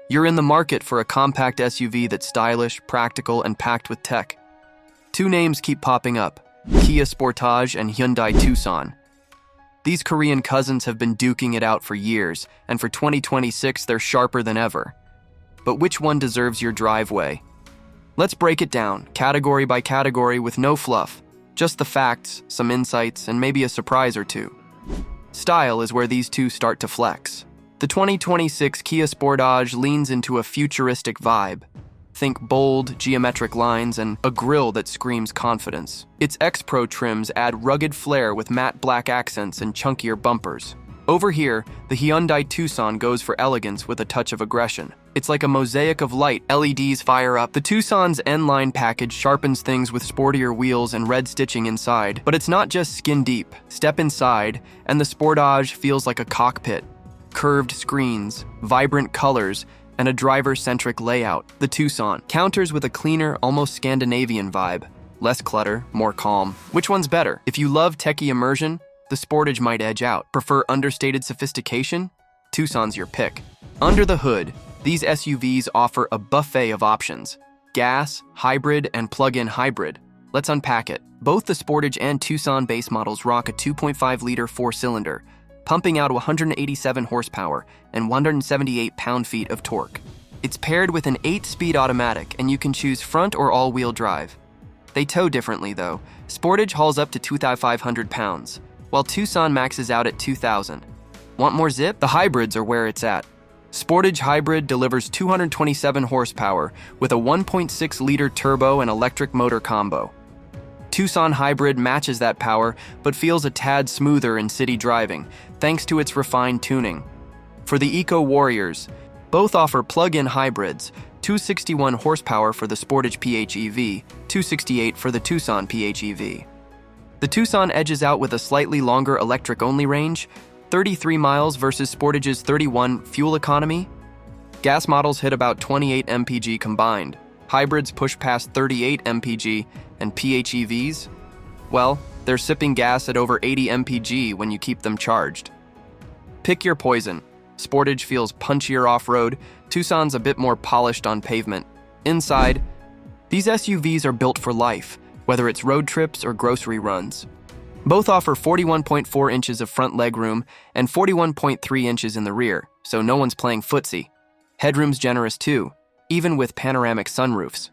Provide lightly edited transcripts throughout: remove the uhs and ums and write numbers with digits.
You're in the market for a compact SUV that's stylish, practical, and packed with tech. Two names keep popping up: Kia Sportage and Hyundai Tucson. These Korean cousins have been duking it out for years, and for 2026 they're sharper than ever. But which one deserves your driveway? Let's break it down, category by category, with no fluff. Just the facts, some insights, and maybe a surprise or two. Style is where these two start to flex. The 2026 Kia Sportage leans into a futuristic vibe. Think bold, geometric lines and a grille that screams confidence. Its X-Pro trims add rugged flair with matte black accents and chunkier bumpers. Over here, the Hyundai Tucson goes for elegance with a touch of aggression. It's like a mosaic of light. LEDs fire up. The Tucson's N-line package sharpens things with sportier wheels and red stitching inside. But it's not just skin deep. Step inside, and the Sportage feels like a cockpit. Curved screens, vibrant colors, and a driver-centric layout. The Tucson counters with a cleaner, almost Scandinavian vibe. Less clutter, more calm. Which one's better? If you love techie immersion, the Sportage might edge out. Prefer understated sophistication? Tucson's your pick. Under the hood, these SUVs offer a buffet of options: gas, hybrid, and plug-in hybrid. Let's unpack it. Both the Sportage and Tucson base models rock a 2.5-liter four-cylinder, pumping out 187 horsepower and 178 pound-feet of torque. It's paired with an 8-speed automatic, and you can choose front or all-wheel drive. They tow differently, though. Sportage hauls up to 2,500 pounds, while Tucson maxes out at 2,000. Want more zip? The hybrids are where it's at. Sportage Hybrid delivers 227 horsepower with a 1.6-liter turbo and electric motor combo. Tucson Hybrid matches that power, but feels a tad smoother in city driving, thanks to its refined tuning. For the eco-warriors, both offer plug-in hybrids: 261 horsepower for the Sportage PHEV, 268 for the Tucson PHEV. The Tucson edges out with a slightly longer electric-only range, 33 miles versus Sportage's 31 fuel economy. Gas models hit about 28 mpg combined. Hybrids push past 38 mpg, and PHEVs, well, they're sipping gas at over 80 mpg when you keep them charged. Pick your poison. Sportage feels punchier off-road, Tucson's a bit more polished on pavement. Inside, these SUVs are built for life, whether it's road trips or grocery runs. Both offer 41.4 inches of front legroom and 41.3 inches in the rear, so no one's playing footsie. Headroom's generous too, even with panoramic sunroofs.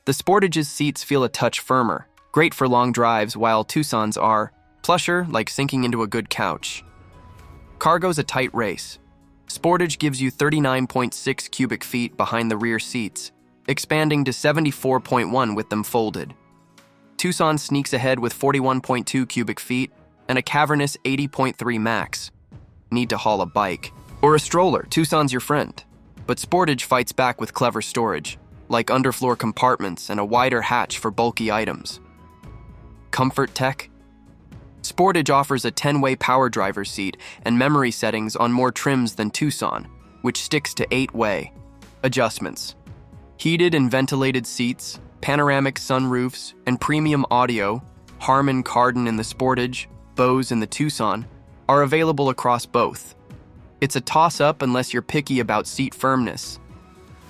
The Sportage's seats feel a touch firmer, great for long drives, while Tucson's are plusher, like sinking into a good couch. Cargo's a tight race. Sportage gives you 39.6 cubic feet behind the rear seats, expanding to 74.1 with them folded. Tucson sneaks ahead with 41.2 cubic feet and a cavernous 80.3 max. Need to haul a bike or a stroller, Tucson's your friend. But Sportage fights back with clever storage, like underfloor compartments and a wider hatch for bulky items. Comfort tech? Sportage offers a 10-way power driver's seat and memory settings on more trims than Tucson, which sticks to 8-way. Adjustments: heated and ventilated seats, panoramic sunroofs, and premium audio, Harman Kardon in the Sportage, Bose in the Tucson, are available across both. It's a toss-up unless you're picky about seat firmness.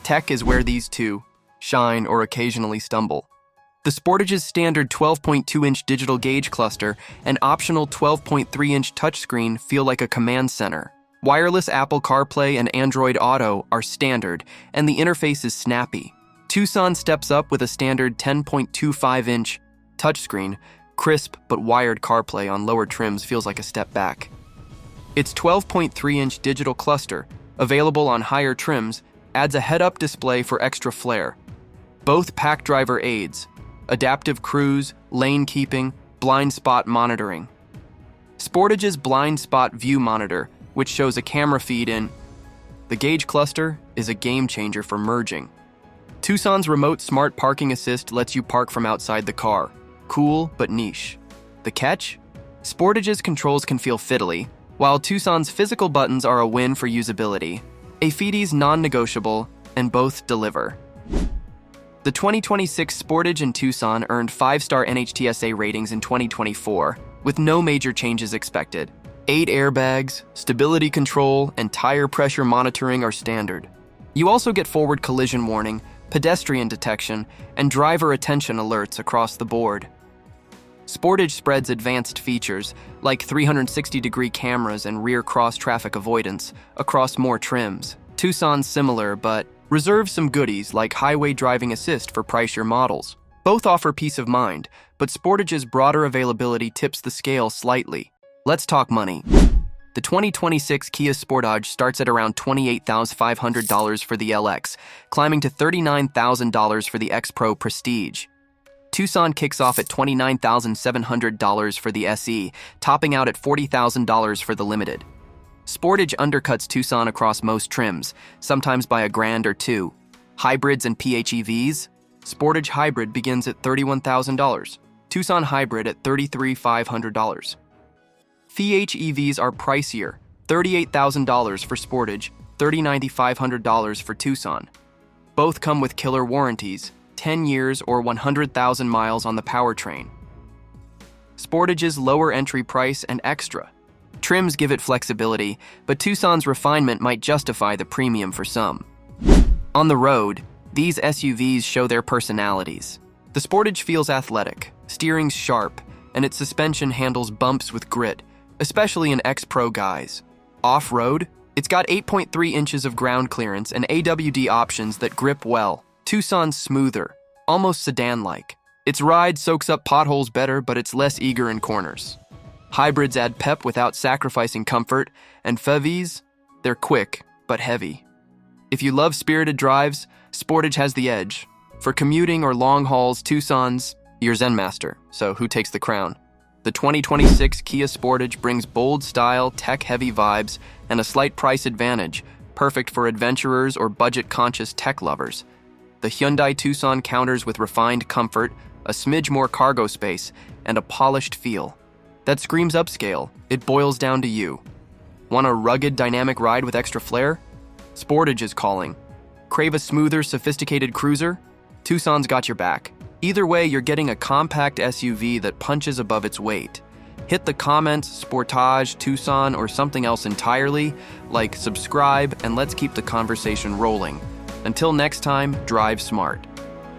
Tech is where these two shine or occasionally stumble. The Sportage's standard 12.2-inch digital gauge cluster and optional 12.3-inch touchscreen feel like a command center. Wireless Apple CarPlay and Android Auto are standard, and the interface is snappy. Tucson steps up with a standard 10.25-inch touchscreen. Crisp but wired CarPlay on lower trims feels like a step back. Its 12.3-inch digital cluster, available on higher trims, adds a head-up display for extra flair. Both pack driver aids: adaptive cruise, lane keeping, blind spot monitoring. Sportage's blind spot view monitor, which shows a camera feed in. The gauge cluster is a game changer for merging. Tucson's remote smart parking assist lets you park from outside the car. Cool, but niche. The catch? Sportage's controls can feel fiddly, while Tucson's physical buttons are a win for usability. AFIDI's non-negotiable, and both deliver. The 2026 Sportage and Tucson earned 5-star NHTSA ratings in 2024, with no major changes expected. 8 airbags, stability control, and tire pressure monitoring are standard. You also get forward collision warning, pedestrian detection, and driver attention alerts across the board. Sportage spreads advanced features, like 360-degree cameras and rear cross-traffic avoidance, across more trims. Tucson's similar, but reserves some goodies like highway driving assist for pricier models. Both offer peace of mind, but Sportage's broader availability tips the scale slightly. Let's talk money. The 2026 Kia Sportage starts at around $28,500 for the LX, climbing to $39,000 for the X-Pro Prestige. Tucson kicks off at $29,700 for the SE, topping out at $40,000 for the Limited. Sportage undercuts Tucson across most trims, sometimes by a grand or two. Hybrids and PHEVs? Sportage Hybrid begins at $31,000. Tucson Hybrid at $33,500. PHEVs are pricier, $38,000 for Sportage, $39,500 for Tucson. Both come with killer warranties, 10 years or 100,000 miles on the powertrain. Sportage's lower entry price and extra. Trims give it flexibility, but Tucson's refinement might justify the premium for some. On the road, these SUVs show their personalities. The Sportage feels athletic, steering's sharp, and its suspension handles bumps with grit, especially in X-Pro guise. Off-road, it's got 8.3 inches of ground clearance and AWD options that grip well. Tucson's smoother, almost sedan-like. Its ride soaks up potholes better, but it's less eager in corners. Hybrids add pep without sacrificing comfort, and PHEVs, they're quick, but heavy. If you love spirited drives, Sportage has the edge. For commuting or long hauls, Tucson's your Zen master, so who takes the crown? The 2026 Kia Sportage brings bold style, tech-heavy vibes, and a slight price advantage, perfect for adventurers or budget-conscious tech lovers. The Hyundai Tucson counters with refined comfort, a smidge more cargo space, and a polished feel. That screams upscale. It boils down to you. Want a rugged, dynamic ride with extra flair? Sportage is calling. Crave a smoother, sophisticated cruiser? Tucson's got your back. Either way, you're getting a compact SUV that punches above its weight. Hit the comments, Sportage, Tucson, or something else entirely, like subscribe, and let's keep the conversation rolling. Until next time, drive smart.